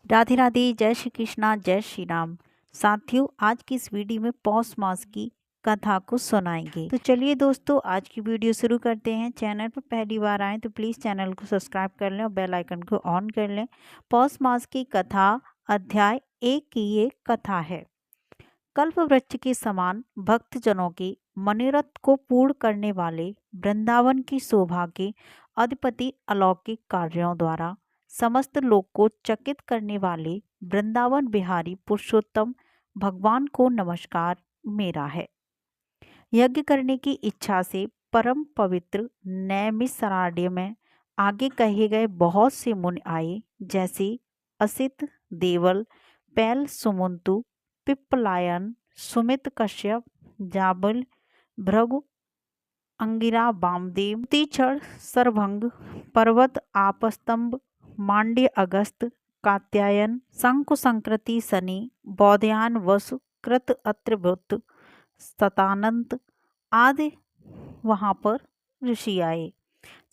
राधे राधे, जय श्री कृष्णा, जय श्री राम। साथियों, आज की इस वीडियो में पौष मास की कथा को सुनाएंगे। तो चलिए दोस्तों, आज की वीडियो शुरू करते हैं। चैनल पर पहली बार आए तो प्लीज़ चैनल को सब्सक्राइब कर लें और बेल आइकन को ऑन कर लें। पौष मास की कथा अध्याय 1 की ये कथा है। कल्प वृक्ष के समान भक्तजनों के मनोरथ को पूर्ण करने वाले वृंदावन की शोभा के अधिपति अलौकिक कार्यों द्वारा समस्त लोक को चकित करने वाले वृंदावन बिहारी पुरुषोत्तम भगवान को नमस्कार मेरा है। यज्ञ करने की इच्छा से परम पवित्र नैमिषारण्य में आगे कहे गए बहुत से मुनि आए, जैसे असित, देवल, पैल, सुमंतु, पिप्पलायन, सुमित, कश्यप, जाबल, भृगु, अंगिरा, वामदेव, तीक्षण, सरभंग, पर्वत, आपस्तंभ, मांड्य, अगस्त, कात्यायन, शंकु, संकृति, शनि, बौध्यान, वसु, कृत, अत्रिवृत्त, सतानंत आदि वहां पर ऋषि आए।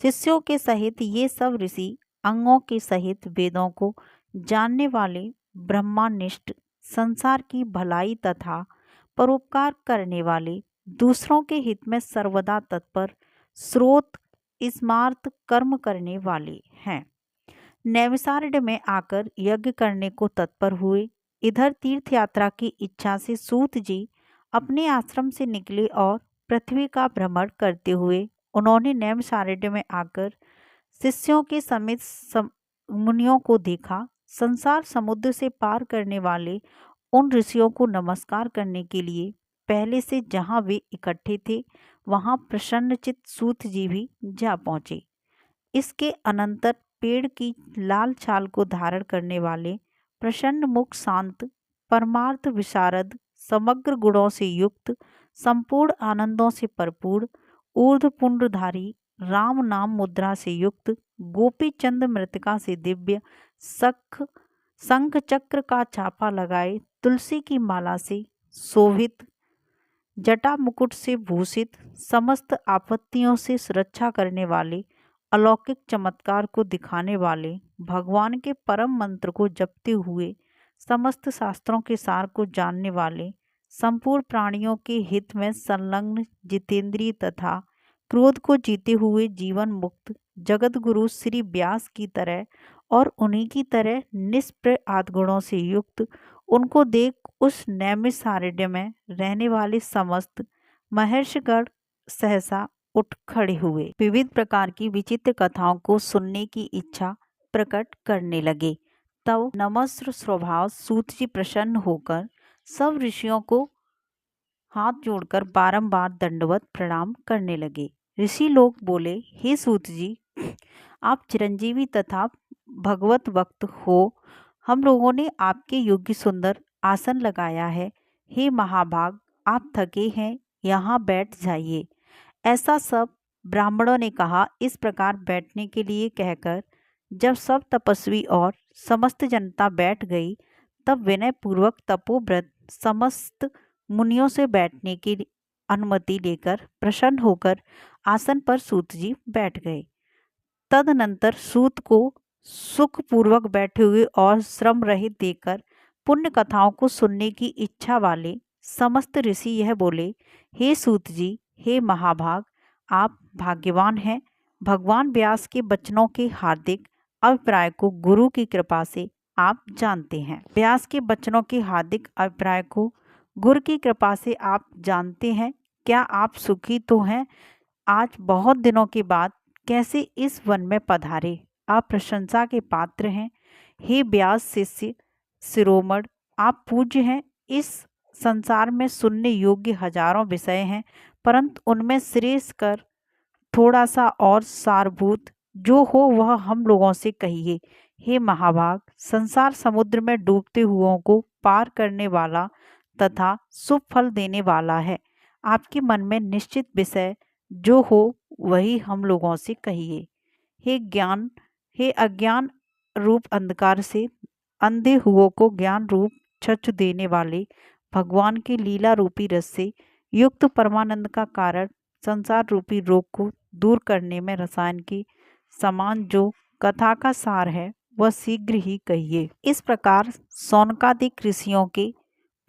शिष्यों के सहित ये सब ऋषि अंगों के सहित वेदों को जानने वाले ब्रह्मानिष्ठ, संसार की भलाई तथा परोपकार करने वाले, दूसरों के हित में सर्वदा तत्पर, स्रोत स्मार्त कर्म करने वाले हैं। नैमिषारण्य में आकर यज्ञ करने को तत्पर हुए। इधर तीर्थ यात्रा की इच्छा से सूत जी अपने आश्रम से निकले और पृथ्वी का भ्रमण करते हुए उन्होंने नैमिषारण्य में आकर शिष्यों के समेत मुनियों को देखा। संसार समुद्र से पार करने वाले उन ऋषियों को नमस्कार करने के लिए पहले से जहां वे इकट्ठे थे वहां प्रसन्नचित सूत जी भी जा पहुंचे। इसके अनंतर पेड़ की लाल छाल को धारण करने वाले प्रसन्न मुख, शांत, परमार्थ विशारद, समग्र गुणों से युक्त, संपूर्ण आनंदों से भरपूर, ऊर्ध्व पुंडधारी, राम नाम मुद्रा से युक्त, गोपी चंद मृतिका से दिव्य, शंख चक्र का छापा लगाए, तुलसी की माला से शोभित, जटा मुकुट से भूषित, समस्त आपत्तियों से सुरक्षा करने वाले, अलौकिक चमत्कार को दिखाने वाले, भगवान के परम मंत्र को जपते हुए समस्त शास्त्रों के सार को जानने वाले, संपूर्ण प्राणियों के हित में संलग्न, जितेंद्रिय तथा क्रोध को जीते हुए जीवन मुक्त जगत गुरु श्री व्यास की तरह और उन्हीं की तरह निष्प्रय आदगुणों से युक्त, उनको देख उस नैमिषारण्य में रहने वाले समस्त महर्षिगण सहसा उठ खड़े हुए। विविध प्रकार की विचित्र कथाओं को सुनने की इच्छा प्रकट करने लगे। तब नम्र स्वभाव सूत जी प्रसन्न होकर सब ऋषियों को हाथ जोड़कर बारंबार दंडवत प्रणाम करने लगे। ऋषि लोग बोले, हे सूत जी, आप चिरंजीवी तथा भगवत वक्त हो। हम लोगों ने आपके योग्य सुंदर आसन लगाया है। हे महाभाग, आप थके हैं, यहाँ बैठ जाइए। ऐसा सब ब्राह्मणों ने कहा। इस प्रकार बैठने के लिए कहकर जब सब तपस्वी और समस्त जनता बैठ गई, तब विनय पूर्वक तपोव्रत समस्त मुनियों से बैठने की अनुमति लेकर प्रसन्न होकर आसन पर सूत जी बैठ गए। तदनंतर सूत को सुखपूर्वक बैठे हुए और श्रम रहित देखकर पुण्य कथाओं को सुनने की इच्छा वाले समस्त ऋषि यह बोले, हे सूत जी, हे महाभाग, आप भाग्यवान हैं। भगवान व्यास के वचनों के हार्दिक अभिप्राय को गुरु की कृपा से आप जानते हैं। व्यास के वचनों के हार्दिक अभिप्राय को गुरु की कृपा से आप जानते हैं। क्या आप सुखी तो हैं? आज बहुत दिनों के बाद कैसे इस वन में पधारे? आप प्रशंसा के पात्र हैं। हे व्यास शिष्य शिरोमणि, आप पूज्य हैं। इस संसार में सुनने योग्य हजारों विषय हैं, परंतु उनमें श्रेष्ठ कर थोड़ा सा और सारभूत जो हो वह हम लोगों से कहिए। हे महाभाग, संसार समुद्र में डूबते हुओं को पार करने वाला तथा शुभ फल देने वाला है। आपके मन में निश्चित विषय जो हो वही हम लोगों से कहिए। हे अज्ञान रूप अंधकार से अंधे हुओं को ज्ञान रूप चक्षु देने वाले, भगवान के लीला रूपी रस से युक्त परमानंद का कारण संसार रूपी रोग को दूर करने में रसायन के समान जो कथा का सार है वह शीघ्र ही कहिए। इस प्रकार शौनकादिक ऋषियों के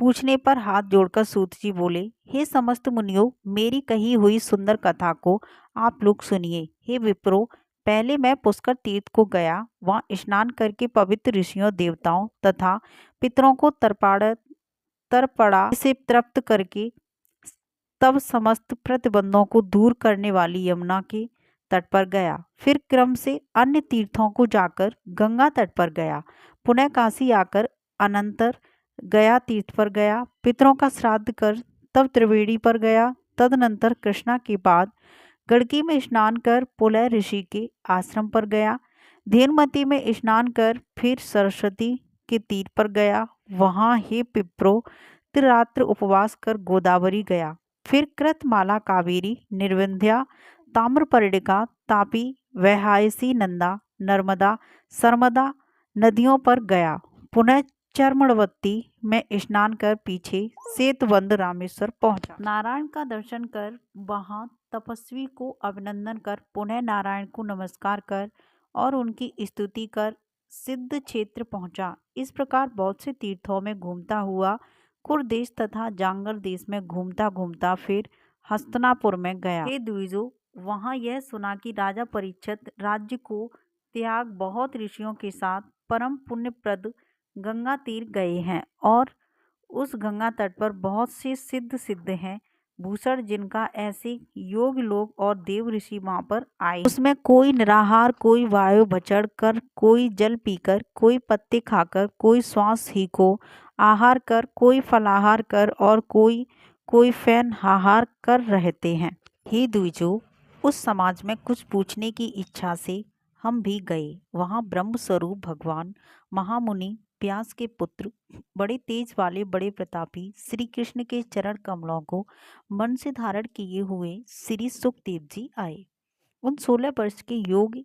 पूछने पर हाथ जोड़कर सूत जी बोले, हे समस्त मुनियों, मेरी कही हुई सुंदर कथा को आप लोग सुनिए। हे विप्रो, पहले मैं पुष्कर तीर्थ को गया, वहां स्नान करके पवित्र ऋषियों, देवताओं तथा पितरों को तर्पणा से तृप्त करके तब समस्त प्रतिबंधों को दूर करने वाली यमुना के तट पर गया। फिर क्रम से अन्य तीर्थों को जाकर गंगा तट पर गया। पुनः काशी आकर अनंतर गया तीर्थ पर गया। पितरों का श्राद्ध कर तब त्रिवेणी पर गया। तदनंतर कृष्णा के बाद गड़की में स्नान कर पुलह ऋषि के आश्रम पर गया। धेनुमती में स्नान कर फिर सरस्वती के तीर पर गया। वहां हे पिप्रो, त्रिरात्र उपवास कर गोदावरी गया। फिर कृतमाला, कावेरी, निर्विंध्या, ताम्रपर्णिका, तापी, वैहायसी, नंदा, नर्मदा, सरमदा नदियों पर गया। पुनः चर्मणवती में स्नान कर पीछे सेतुबंध रामेश्वर पहुंचा। नारायण का दर्शन कर वहां तपस्वी को अभिनंदन कर पुनः नारायण को नमस्कार कर और उनकी स्तुति कर सिद्ध क्षेत्र पहुंचा। इस प्रकार बहुत से तीर्थों में घूमता हुआ कुरदेश तथा जांगल देश में घूमता घूमता फिर हस्तिनापुर में गया। हे द्विजो, वहां यह सुना कि राजा परीक्षित राज्य को त्याग बहुत ऋषियों के साथ परम पुण्यप्रद गंगा तीर गए हैं और उस गंगा तट पर बहुत से सिद्ध हैं भूषण, जिनका ऐसे योग लोग और देव ऋषि वहां पर आए। उसमें कोई निराहार, कोई वायु भचड़ कर, कोई जल पीकर, कोई पत्ते खाकर, कोई श्वास ही को आहार कर, कोई फलाहार कर और कोई फैन हाहार कर रहते हैं। हे द्विजो, उस समाज में कुछ पूछने की इच्छा से हम भी गए। वहां ब्रह्म स्वरूप भगवान महामुनि व्यास के पुत्र, बड़े तेज वाले, बड़े प्रतापी श्री कृष्ण के चरण कमलों को मन से धारण किए हुए श्री सुखदेव जी आए। उन 16 वर्ष के योग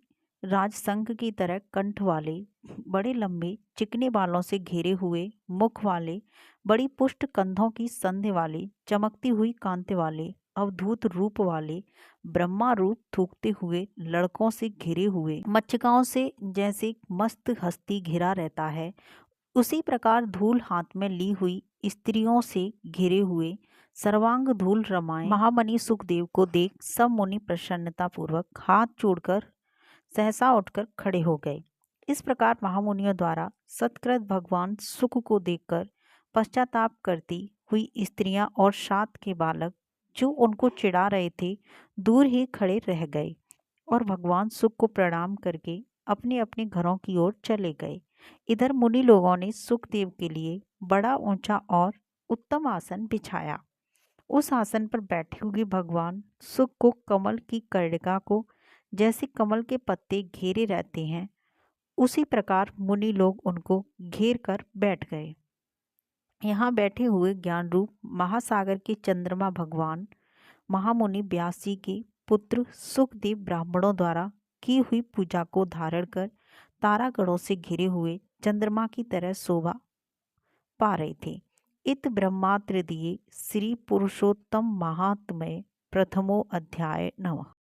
राजसंघ की तरह कंठ वाले, बड़े लंबे चिकने बालों से घेरे हुए मुख वाले, बड़ी पुष्ट कंधों की संध्य वाले, चमकती हुई कांति वाले, अवधूत रूप वाले, ब्रह्मा रूप थूकते हुए लड़कों से घिरे हुए, मच्छकाओं से जैसे मस्त हस्ती घिरा रहता है, उसी प्रकार धूल हाथ में ली हुई स्त्रियों से घिरे हुए सर्वांग धूल रमाए महामुनि सुखदेव को देख सब मुनि प्रसन्नता पूर्वक हाथ जोड़कर सहसा उठकर खड़े हो गए। इस प्रकार महामुनियों द्वारा सत्कृत भगवान सुख को देखकर पश्चाताप करती हुई स्त्रियां और 7 के बालक जो उनको चिढ़ा रहे थे दूर ही खड़े रह गए और भगवान सुख को प्रणाम करके अपने अपने घरों की ओर चले गए। इधर मुनि लोगों ने सुखदेव के लिए बड़ा ऊंचा और उत्तम आसन बिछाया। उस आसन पर बैठे हुए भगवान सुख को कमल की कर्णिका को जैसे कमल के पत्ते घेरे रहते हैं, उसी प्रकार मुनि लोग उनको घेर कर बैठ गए। यहाँ बैठे हुए ज्ञान रूप महासागर के चंद्रमा भगवान महामुनि व्यास जी के पुत्र सुखदेव ब्राह्मणों द्वारा की हुई पूजा को धारण कर तारागणों से घिरे हुए चंद्रमा की तरह शोभा पा रहे थे। इत ब्रह्मात्रिदीये श्री पुरुषोत्तम महात्म्य प्रथमो अध्याय नवः।